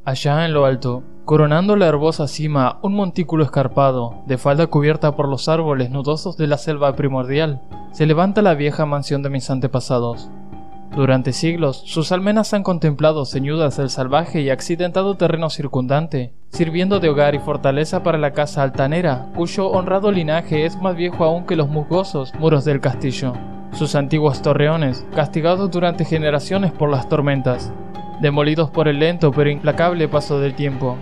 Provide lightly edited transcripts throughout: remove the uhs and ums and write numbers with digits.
Allá en lo alto, coronando la herbosa cima, un montículo escarpado, de falda cubierta por los árboles nudosos de la selva primordial, se levanta la vieja mansión de mis antepasados. Durante siglos, sus almenas han contemplado ceñudas el salvaje y accidentado terreno circundante, sirviendo de hogar y fortaleza para la casa altanera, cuyo honrado linaje es más viejo aún que los musgosos muros del castillo. Sus antiguos torreones, castigados durante generaciones por las tormentas, demolidos por el lento pero implacable paso del tiempo,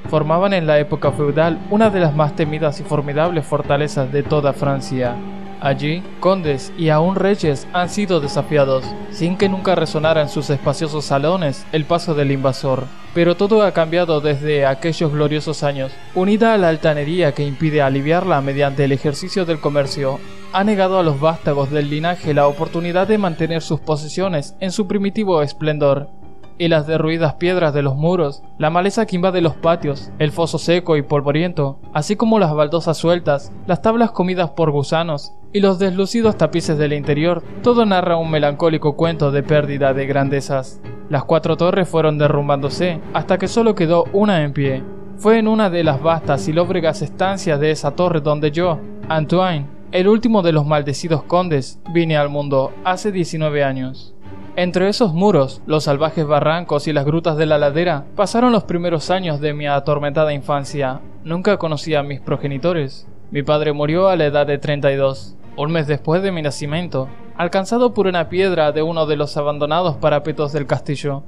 formaban en la época feudal una de las más temidas y formidables fortalezas de toda Francia. Allí, condes y aún reyes han sido desafiados, sin que nunca resonara en sus espaciosos salones el paso del invasor. Pero todo ha cambiado desde aquellos gloriosos años. Unida a la altanería que impide aliviarla mediante el ejercicio del comercio, ha negado a los vástagos del linaje la oportunidad de mantener sus posesiones en su primitivo esplendor. Y las derruidas piedras de los muros, la maleza que invade los patios, el foso seco y polvoriento, así como las baldosas sueltas, las tablas comidas por gusanos y los deslucidos tapices del interior, todo narra un melancólico cuento de pérdida de grandezas. Las 4 torres fueron derrumbándose hasta que solo quedó una en pie. Fue en una de las vastas y lóbregas estancias de esa torre donde yo, Antoine, el último de los maldecidos condes, vine al mundo hace 19 años. Entre esos muros, los salvajes barrancos y las grutas de la ladera, pasaron los primeros años de mi atormentada infancia. Nunca conocí a mis progenitores. Mi padre murió a la edad de 32, un mes después de mi nacimiento, alcanzado por una piedra de uno de los abandonados parapetos del castillo.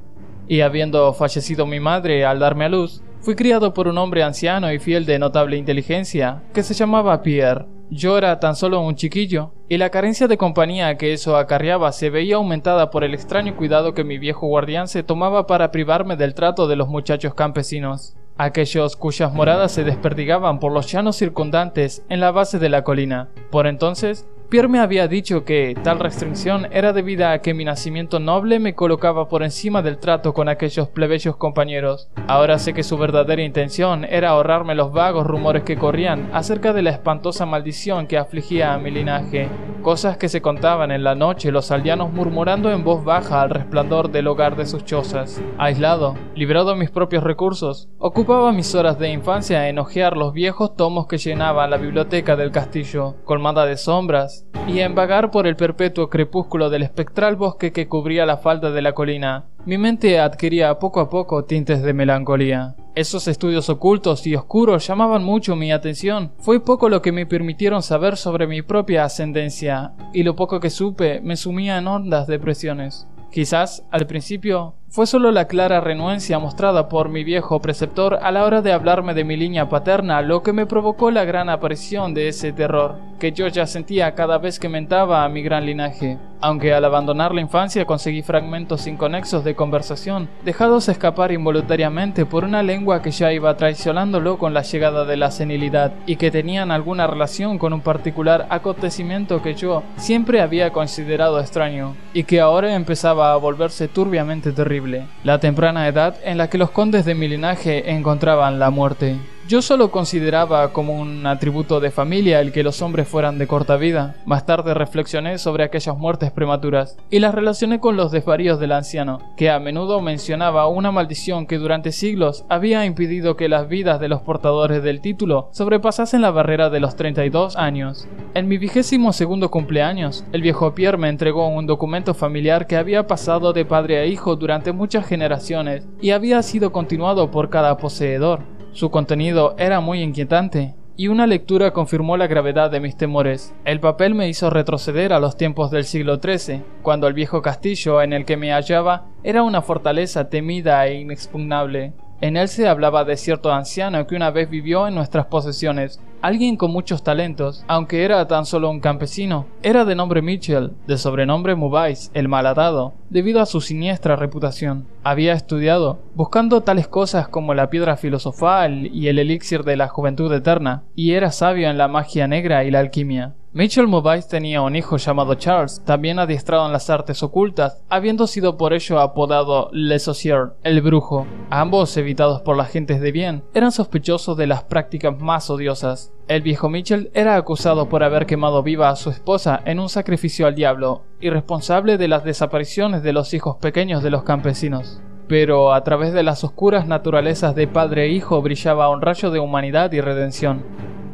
Y habiendo fallecido mi madre al darme a luz, fui criado por un hombre anciano y fiel de notable inteligencia, que se llamaba Pierre. Yo era tan solo un chiquillo, y la carencia de compañía que eso acarreaba se veía aumentada por el extraño cuidado que mi viejo guardián se tomaba para privarme del trato de los muchachos campesinos, aquellos cuyas moradas se desperdigaban por los llanos circundantes en la base de la colina. Por entonces, Pierre me había dicho que tal restricción era debida a que mi nacimiento noble me colocaba por encima del trato con aquellos plebeyos compañeros. Ahora sé que su verdadera intención era ahorrarme los vagos rumores que corrían acerca de la espantosa maldición que afligía a mi linaje, cosas que se contaban en la noche los aldeanos murmurando en voz baja al resplandor del hogar de sus chozas. Aislado, librado de mis propios recursos, ocupaba mis horas de infancia en hojear los viejos tomos que llenaban la biblioteca del castillo, colmada de sombras, y en vagar por el perpetuo crepúsculo del espectral bosque que cubría la falda de la colina. Mi mente adquiría poco a poco tintes de melancolía. Esos estudios ocultos y oscuros llamaban mucho mi atención. Fue poco lo que me permitieron saber sobre mi propia ascendencia, y lo poco que supe me sumía en hondas depresiones. Quizás, al principio, fue solo la clara renuencia mostrada por mi viejo preceptor a la hora de hablarme de mi línea paterna lo que me provocó la gran aparición de ese terror, que yo ya sentía cada vez que mentaba a mi gran linaje. Aunque al abandonar la infancia conseguí fragmentos inconexos de conversación, dejados escapar involuntariamente por una lengua que ya iba traicionándolo con la llegada de la senilidad, y que tenían alguna relación con un particular acontecimiento que yo siempre había considerado extraño, y que ahora empezaba a volverse turbiamente terrible: la temprana edad en la que los condes de mi linaje encontraban la muerte. Yo solo consideraba como un atributo de familia el que los hombres fueran de corta vida. Más tarde reflexioné sobre aquellas muertes prematuras y las relacioné con los desvaríos del anciano, que a menudo mencionaba una maldición que durante siglos había impedido que las vidas de los portadores del título sobrepasasen la barrera de los 32 años. En mi 22º cumpleaños, el viejo Pierre me entregó un documento familiar que había pasado de padre a hijo durante muchas generaciones y había sido continuado por cada poseedor. Su contenido era muy inquietante, y una lectura confirmó la gravedad de mis temores. El papel me hizo retroceder a los tiempos del siglo XIII, cuando el viejo castillo en el que me hallaba era una fortaleza temida e inexpugnable. En él se hablaba de cierto anciano que una vez vivió en nuestras posesiones, alguien con muchos talentos, aunque era tan solo un campesino. Era de nombre Mitchell, de sobrenombre Mubais, el malhadado, debido a su siniestra reputación. Había estudiado, buscando tales cosas como la piedra filosofal y el elixir de la juventud eterna, y era sabio en la magia negra y la alquimia. Mitchell Mubais tenía un hijo llamado Charles, también adiestrado en las artes ocultas, habiendo sido por ello apodado Le Sorcier, el brujo. Ambos, evitados por las gentes de bien, eran sospechosos de las prácticas más odiosas. El viejo Mitchell era acusado por haber quemado viva a su esposa en un sacrificio al diablo, y responsable de las desapariciones de los hijos pequeños de los campesinos. pero a través de las oscuras naturalezas de padre e hijo brillaba un rayo de humanidad y redención.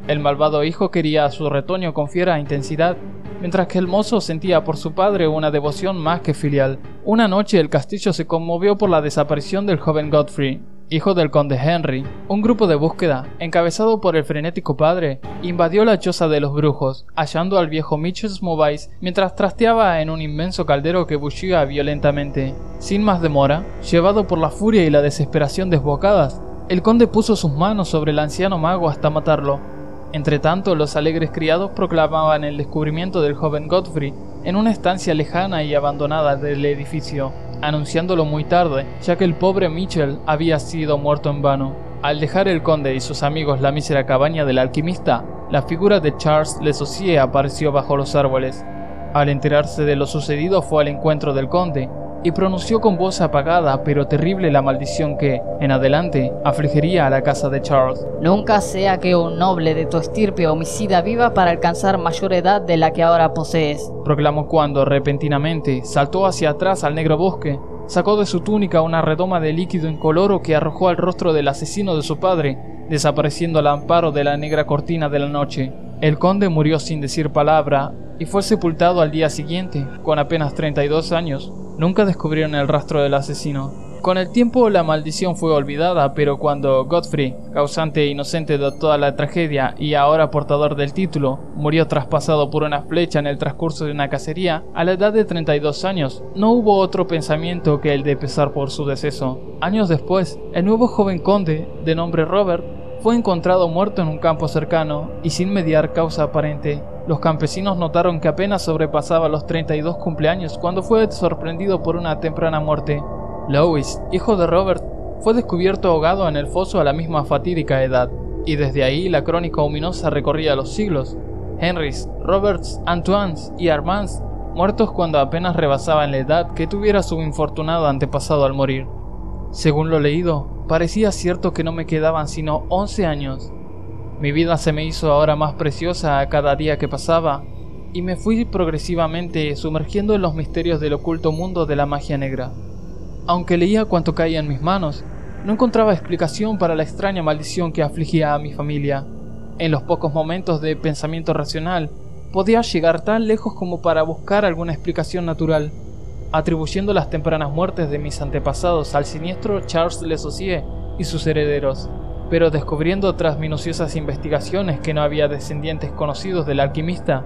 El malvado hijo quería a su retoño con fiera intensidad, mientras que el mozo sentía por su padre una devoción más que filial. Una noche el castillo se conmovió por la desaparición del joven Godfrey, hijo del conde Henry. Un grupo de búsqueda, encabezado por el frenético padre, invadió la choza de los brujos, hallando al viejo Mitchell Movies mientras trasteaba en un inmenso caldero que bullía violentamente. Sin más demora, llevado por la furia y la desesperación desbocadas, el conde puso sus manos sobre el anciano mago hasta matarlo. Entretanto, los alegres criados proclamaban el descubrimiento del joven Godfrey en una estancia lejana y abandonada del edificio, anunciándolo muy tarde, ya que el pobre Mitchell había sido muerto en vano. Al dejar el conde y sus amigos la mísera cabaña del alquimista, la figura de Charles Le Saucier apareció bajo los árboles. Al enterarse de lo sucedido fue al encuentro del conde, y pronunció con voz apagada pero terrible la maldición que, en adelante, afligiría a la casa de Charles. Nunca sea que un noble de tu estirpe homicida viva para alcanzar mayor edad de la que ahora posees, proclamó cuando, repentinamente, saltó hacia atrás al negro bosque, sacó de su túnica una redoma de líquido incoloro que arrojó al rostro del asesino de su padre, desapareciendo al amparo de la negra cortina de la noche. El conde murió sin decir palabra y fue sepultado al día siguiente, con apenas 32 años. Nunca descubrieron el rastro del asesino. Con el tiempo la maldición fue olvidada, pero cuando Godfrey, causante e inocente de toda la tragedia y ahora portador del título, murió traspasado por una flecha en el transcurso de una cacería, a la edad de 32 años, no hubo otro pensamiento que el de pesar por su deceso. Años después, el nuevo joven conde, de nombre Robert, fue encontrado muerto en un campo cercano y sin mediar causa aparente. Los campesinos notaron que apenas sobrepasaba los 32 cumpleaños cuando fue sorprendido por una temprana muerte. Louis, hijo de Robert, fue descubierto ahogado en el foso a la misma fatídica edad, y desde ahí la crónica ominosa recorría los siglos. Henrys, Roberts, Antoines y Armands, muertos cuando apenas rebasaban la edad que tuviera su infortunado antepasado al morir. Según lo leído, parecía cierto que no me quedaban sino 11 años. Mi vida se me hizo ahora más preciosa a cada día que pasaba, y me fui progresivamente sumergiendo en los misterios del oculto mundo de la magia negra. Aunque leía cuanto caía en mis manos, no encontraba explicación para la extraña maldición que afligía a mi familia. En los pocos momentos de pensamiento racional, podía llegar tan lejos como para buscar alguna explicación natural, atribuyendo las tempranas muertes de mis antepasados al siniestro Charles Le Saucier y sus herederos, pero descubriendo tras minuciosas investigaciones que no había descendientes conocidos del alquimista,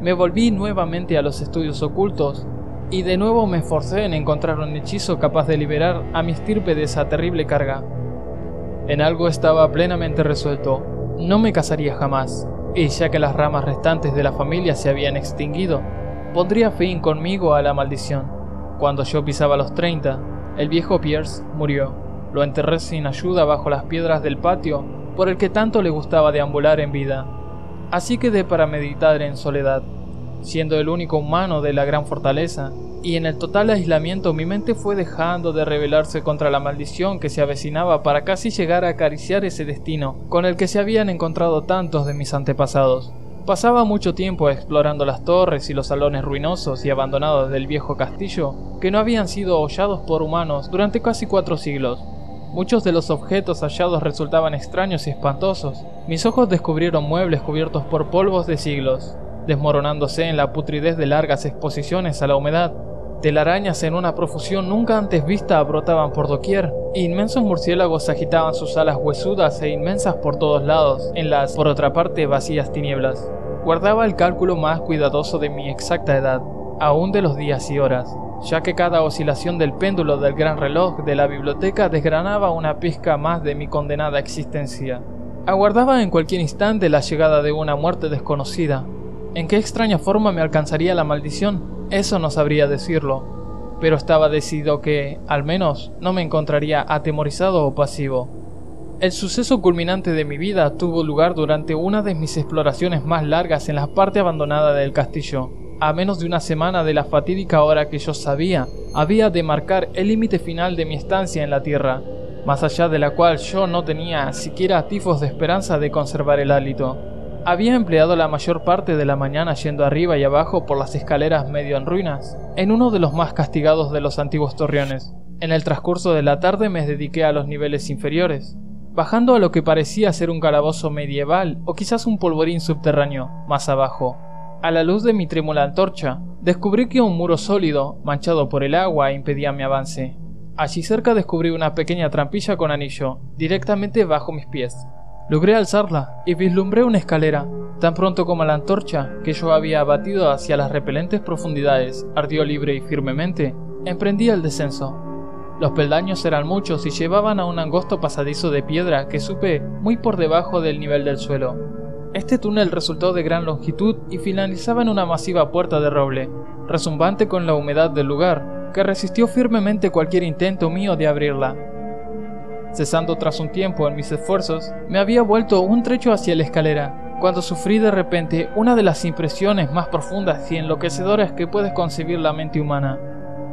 me volví nuevamente a los estudios ocultos y de nuevo me esforcé en encontrar un hechizo capaz de liberar a mi estirpe de esa terrible carga. En algo estaba plenamente resuelto: no me casaría jamás, y ya que las ramas restantes de la familia se habían extinguido, pondría fin conmigo a la maldición. Cuando yo pisaba los 30, el viejo Pierce murió. Lo enterré sin ayuda bajo las piedras del patio por el que tanto le gustaba deambular en vida. Así quedé para meditar en soledad, siendo el único humano de la gran fortaleza, y en el total aislamiento mi mente fue dejando de rebelarse contra la maldición que se avecinaba para casi llegar a acariciar ese destino con el que se habían encontrado tantos de mis antepasados. Pasaba mucho tiempo explorando las torres y los salones ruinosos y abandonados del viejo castillo que no habían sido hollados por humanos durante casi 4 siglos. Muchos de los objetos hallados resultaban extraños y espantosos. Mis ojos descubrieron muebles cubiertos por polvos de siglos, desmoronándose en la putridez de largas exposiciones a la humedad. Telarañas en una profusión nunca antes vista brotaban por doquier, e inmensos murciélagos agitaban sus alas huesudas e inmensas por todos lados, en las, por otra parte, vacías tinieblas. Guardaba el cálculo más cuidadoso de mi exacta edad, aún de los días y horas, ya que cada oscilación del péndulo del gran reloj de la biblioteca desgranaba una pizca más de mi condenada existencia. Aguardaba en cualquier instante la llegada de una muerte desconocida. ¿En qué extraña forma me alcanzaría la maldición? Eso no sabría decirlo, pero estaba decidido que, al menos, no me encontraría atemorizado o pasivo. El suceso culminante de mi vida tuvo lugar durante una de mis exploraciones más largas en la parte abandonada del castillo. A menos de una semana de la fatídica hora que yo sabía, había de marcar el límite final de mi estancia en la tierra, más allá de la cual yo no tenía siquiera atisbos de esperanza de conservar el hálito. Había empleado la mayor parte de la mañana yendo arriba y abajo por las escaleras medio en ruinas, en uno de los más castigados de los antiguos torreones. En el transcurso de la tarde me dediqué a los niveles inferiores, bajando a lo que parecía ser un calabozo medieval o quizás un polvorín subterráneo más abajo. A la luz de mi trémula antorcha, descubrí que un muro sólido, manchado por el agua, impedía mi avance. Allí cerca descubrí una pequeña trampilla con anillo, directamente bajo mis pies. Logré alzarla y vislumbré una escalera. Tan pronto como la antorcha, que yo había abatido hacia las repelentes profundidades, ardió libre y firmemente, emprendí el descenso. Los peldaños eran muchos y llevaban a un angosto pasadizo de piedra que supe muy por debajo del nivel del suelo. Este túnel resultó de gran longitud y finalizaba en una masiva puerta de roble, rezumbante con la humedad del lugar, que resistió firmemente cualquier intento mío de abrirla. Cesando tras un tiempo en mis esfuerzos, me había vuelto un trecho hacia la escalera, cuando sufrí de repente una de las impresiones más profundas y enloquecedoras que puedes concebir la mente humana.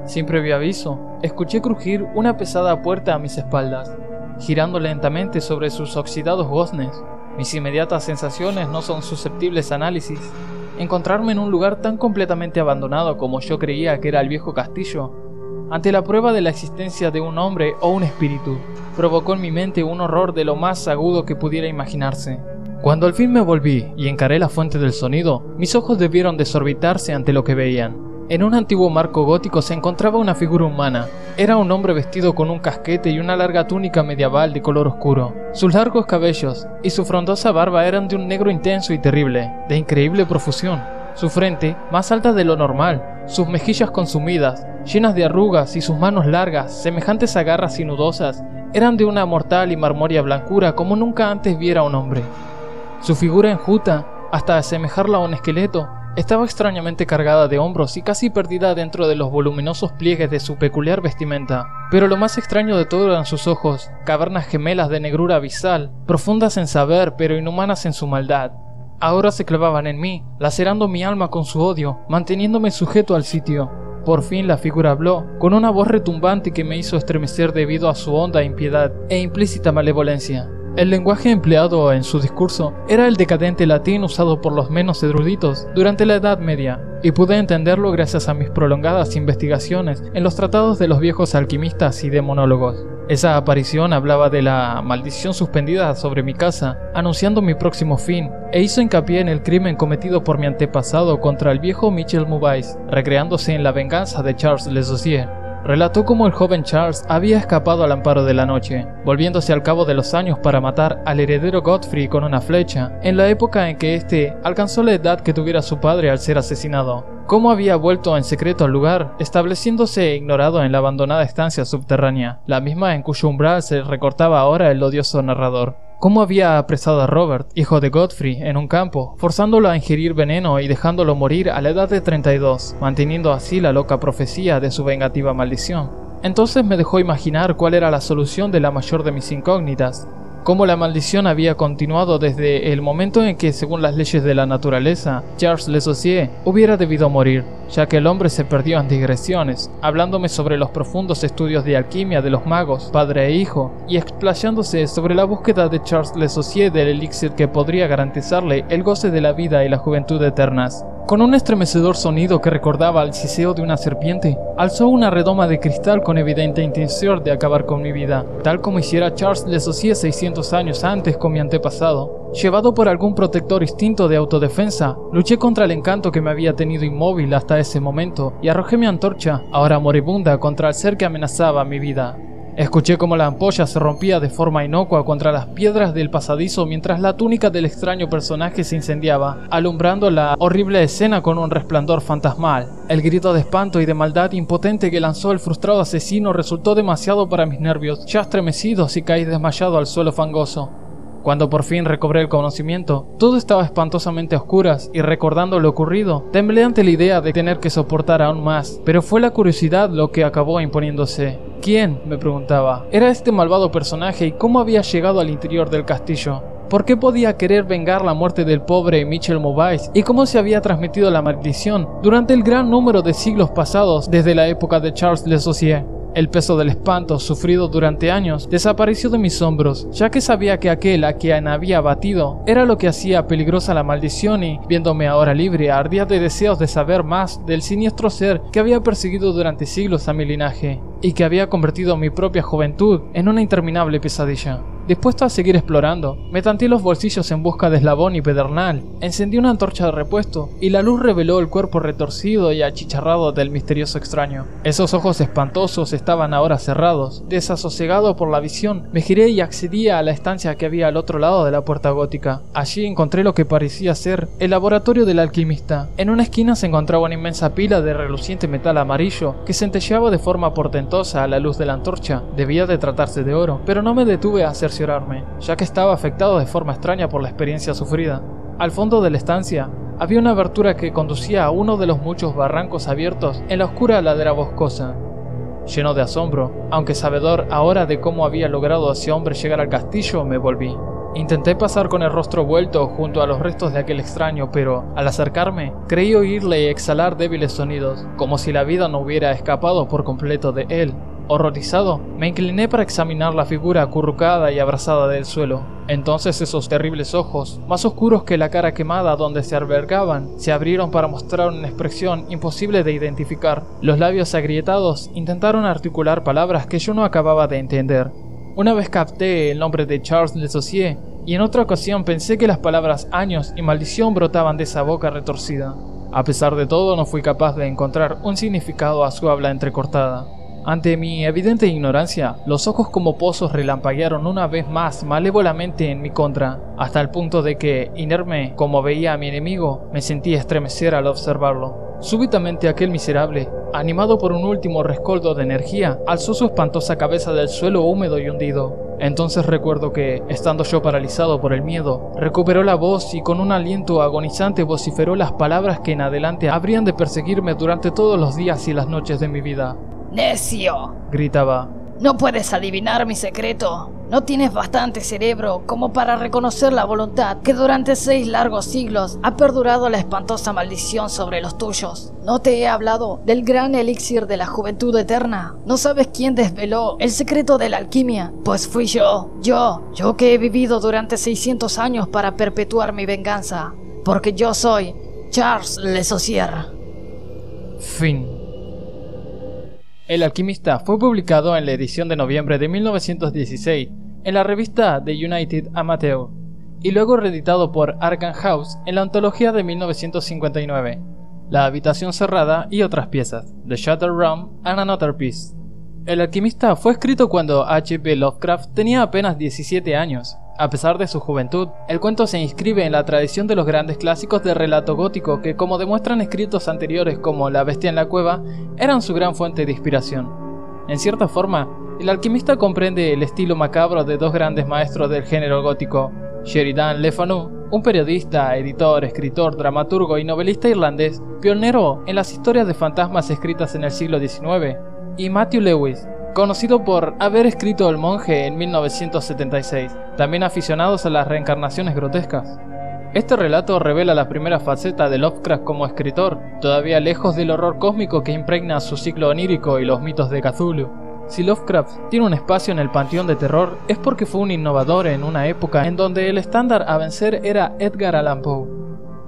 Sin previo aviso, escuché crujir una pesada puerta a mis espaldas, girando lentamente sobre sus oxidados goznes. Mis inmediatas sensaciones no son susceptibles a análisis. Encontrarme en un lugar tan completamente abandonado como yo creía que era el viejo castillo, ante la prueba de la existencia de un hombre o un espíritu, provocó en mi mente un horror de lo más agudo que pudiera imaginarse. Cuando al fin me volví y encaré la fuente del sonido, mis ojos debieron desorbitarse ante lo que veían. En un antiguo marco gótico se encontraba una figura humana. Era un hombre vestido con un casquete y una larga túnica medieval de color oscuro. Sus largos cabellos y su frondosa barba eran de un negro intenso y terrible, de increíble profusión. Su frente, más alta de lo normal, sus mejillas consumidas, llenas de arrugas y sus manos largas, semejantes a garras y nudosas, eran de una mortal y marmórea blancura como nunca antes viera un hombre. Su figura enjuta, hasta asemejarla a un esqueleto, estaba extrañamente cargada de hombros y casi perdida dentro de los voluminosos pliegues de su peculiar vestimenta. Pero lo más extraño de todo eran sus ojos, cavernas gemelas de negrura abisal, profundas en saber pero inhumanas en su maldad. Ahora se clavaban en mí, lacerando mi alma con su odio, manteniéndome sujeto al sitio. Por fin la figura habló, con una voz retumbante que me hizo estremecer debido a su honda impiedad e implícita malevolencia. El lenguaje empleado en su discurso era el decadente latín usado por los menos eruditos durante la Edad Media, y pude entenderlo gracias a mis prolongadas investigaciones en los tratados de los viejos alquimistas y demonólogos. Esa aparición hablaba de la maldición suspendida sobre mi casa, anunciando mi próximo fin, e hizo hincapié en el crimen cometido por mi antepasado contra el viejo Michel Mauvais, recreándose en la venganza de Charles Le Sorcier. Relató cómo el joven Charles había escapado al amparo de la noche, volviéndose al cabo de los años para matar al heredero Godfrey con una flecha, en la época en que éste alcanzó la edad que tuviera su padre al ser asesinado. Cómo había vuelto en secreto al lugar, estableciéndose ignorado en la abandonada estancia subterránea, la misma en cuyo umbral se recortaba ahora el odioso narrador. Cómo había apresado a Robert, hijo de Godfrey, en un campo, forzándolo a ingerir veneno y dejándolo morir a la edad de 32, manteniendo así la loca profecía de su vengativa maldición. Entonces me dejó imaginar cuál era la solución de la mayor de mis incógnitas. Cómo la maldición había continuado desde el momento en que, según las leyes de la naturaleza, Charles Le Sorcier hubiera debido morir, ya que el hombre se perdió en digresiones, hablándome sobre los profundos estudios de alquimia de los magos, padre e hijo, y explayándose sobre la búsqueda de Charles Le Sorcier del elixir que podría garantizarle el goce de la vida y la juventud eternas. Con un estremecedor sonido que recordaba al siseo de una serpiente, alzó una redoma de cristal con evidente intención de acabar con mi vida, tal como hiciera Charles Le Sorcier 600 años antes con mi antepasado. Llevado por algún protector instinto de autodefensa, luché contra el encanto que me había tenido inmóvil hasta ese momento y arrojé mi antorcha, ahora moribunda, contra el ser que amenazaba mi vida. Escuché cómo la ampolla se rompía de forma inocua contra las piedras del pasadizo mientras la túnica del extraño personaje se incendiaba, alumbrando la horrible escena con un resplandor fantasmal. El grito de espanto y de maldad impotente que lanzó el frustrado asesino resultó demasiado para mis nervios, ya estremecidos, y caí desmayado al suelo fangoso. Cuando por fin recobré el conocimiento, todo estaba espantosamente a oscuras y recordando lo ocurrido, temblé ante la idea de tener que soportar aún más, pero fue la curiosidad lo que acabó imponiéndose. ¿Quién?, me preguntaba, era este malvado personaje y cómo había llegado al interior del castillo. ¿Por qué podía querer vengar la muerte del pobre Michel Mauvais? ¿Y cómo se había transmitido la maldición durante el gran número de siglos pasados desde la época de Charles Le Sorcier? El peso del espanto, sufrido durante años, desapareció de mis hombros, ya que sabía que aquel a quien había abatido era lo que hacía peligrosa la maldición y, viéndome ahora libre, ardía de deseos de saber más del siniestro ser que había perseguido durante siglos a mi linaje, y que había convertido mi propia juventud en una interminable pesadilla. Dispuesto a seguir explorando, me tanteé los bolsillos en busca de eslabón y pedernal, encendí una antorcha de repuesto, y la luz reveló el cuerpo retorcido y achicharrado del misterioso extraño. Esos ojos espantosos estaban ahora cerrados. Desasosegado por la visión, me giré y accedí a la estancia que había al otro lado de la puerta gótica. Allí encontré lo que parecía ser el laboratorio del alquimista. En una esquina se encontraba una inmensa pila de reluciente metal amarillo que centelleaba de forma portentosa a la luz de la antorcha. Debía de tratarse de oro, pero no me detuve a cerciorarme, ya que estaba afectado de forma extraña por la experiencia sufrida. Al fondo de la estancia había una abertura que conducía a uno de los muchos barrancos abiertos en la oscura ladera boscosa. Lleno de asombro, aunque sabedor ahora de cómo había logrado ese hombre llegar al castillo, me volví. Intenté pasar con el rostro vuelto junto a los restos de aquel extraño, pero al acercarme creí oírle exhalar débiles sonidos, como si la vida no hubiera escapado por completo de él. Horrorizado, me incliné para examinar la figura acurrucada y abrazada del suelo. Entonces esos terribles ojos, más oscuros que la cara quemada donde se albergaban, se abrieron para mostrar una expresión imposible de identificar. Los labios agrietados intentaron articular palabras que yo no acababa de entender. Una vez capté el nombre de Charles Le Saucier, y en otra ocasión pensé que las palabras años y maldición brotaban de esa boca retorcida. A pesar de todo, no fui capaz de encontrar un significado a su habla entrecortada. Ante mi evidente ignorancia, los ojos como pozos relampaguearon una vez más malévolamente en mi contra, hasta el punto de que, inerme como veía a mi enemigo, me sentí estremecer al observarlo. Súbitamente aquel miserable, animado por un último rescoldo de energía, alzó su espantosa cabeza del suelo húmedo y hundido. Entonces recuerdo que, estando yo paralizado por el miedo, recuperó la voz y con un aliento agonizante vociferó las palabras que en adelante habrían de perseguirme durante todos los días y las noches de mi vida. ¡Necio!, gritaba. ¿No puedes adivinar mi secreto? ¿No tienes bastante cerebro como para reconocer la voluntad que durante 6 largos siglos ha perdurado la espantosa maldición sobre los tuyos? ¿No te he hablado del gran elixir de la juventud eterna? ¿No sabes quién desveló el secreto de la alquimia? Pues fui yo que he vivido durante 600 años para perpetuar mi venganza, porque yo soy Charles Le Saucier. Fin. El alquimista fue publicado en la edición de noviembre de 1916 en la revista The United Amateur y luego reeditado por Arkham House en la antología de 1959, La habitación cerrada y otras piezas, The Shattered Room and Another Piece. El alquimista fue escrito cuando H.P. Lovecraft tenía apenas 17 años. A pesar de su juventud, el cuento se inscribe en la tradición de los grandes clásicos del relato gótico que, como demuestran escritos anteriores como La bestia en la cueva, eran su gran fuente de inspiración. En cierta forma, el alquimista comprende el estilo macabro de dos grandes maestros del género gótico, Sheridan Le Fanu, un periodista, editor, escritor, dramaturgo y novelista irlandés, pionero en las historias de fantasmas escritas en el siglo XIX, y Matthew Lewis, conocido por haber escrito El monje en 1976, también aficionados a las reencarnaciones grotescas. Este relato revela la primera faceta de Lovecraft como escritor, todavía lejos del horror cósmico que impregna su ciclo onírico y los mitos de Cthulhu. Si Lovecraft tiene un espacio en el panteón de terror, es porque fue un innovador en una época en donde el estándar a vencer era Edgar Allan Poe.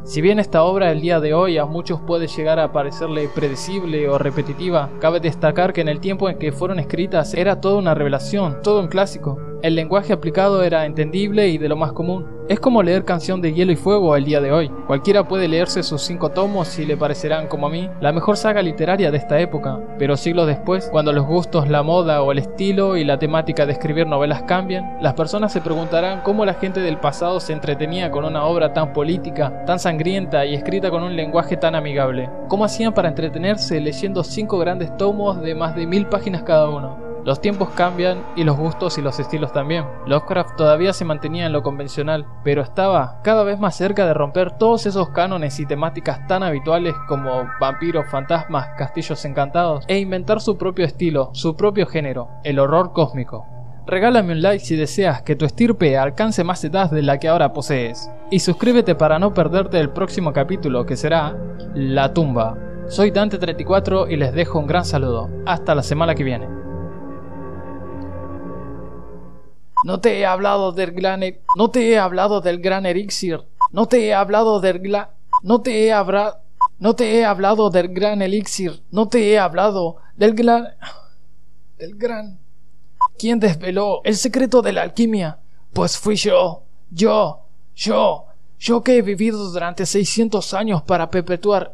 Si bien esta obra el día de hoy a muchos puede llegar a parecerle predecible o repetitiva, cabe destacar que en el tiempo en que fueron escritas era toda una revelación, todo un clásico. El lenguaje aplicado era entendible y de lo más común. Es como leer Canción de Hielo y Fuego el día de hoy. Cualquiera puede leerse sus 5 tomos y le parecerán, como a mí, la mejor saga literaria de esta época. Pero siglos después, cuando los gustos, la moda o el estilo y la temática de escribir novelas cambian, las personas se preguntarán cómo la gente del pasado se entretenía con una obra tan política, tan sangrienta y escrita con un lenguaje tan amigable. ¿Cómo hacían para entretenerse leyendo 5 grandes tomos de más de 1000 páginas cada uno? Los tiempos cambian y los gustos y los estilos también. Lovecraft todavía se mantenía en lo convencional, pero estaba cada vez más cerca de romper todos esos cánones y temáticas tan habituales como vampiros, fantasmas, castillos encantados, e inventar su propio estilo, su propio género, el horror cósmico. Regálame un like si deseas que tu estirpe alcance más edad de la que ahora posees. Y suscríbete para no perderte el próximo capítulo, que será La tumba. Soy Dante34 y les dejo un gran saludo. Hasta la semana que viene. No te he hablado del gran... No te he hablado del gran elixir. No te he hablado del gran... No te he hablado... No te he hablado del gran elixir. No te he hablado del gran... Del gran... ¿Quién desveló el secreto de la alquimia? Pues fui yo. Yo que he vivido durante 600 años para perpetuar...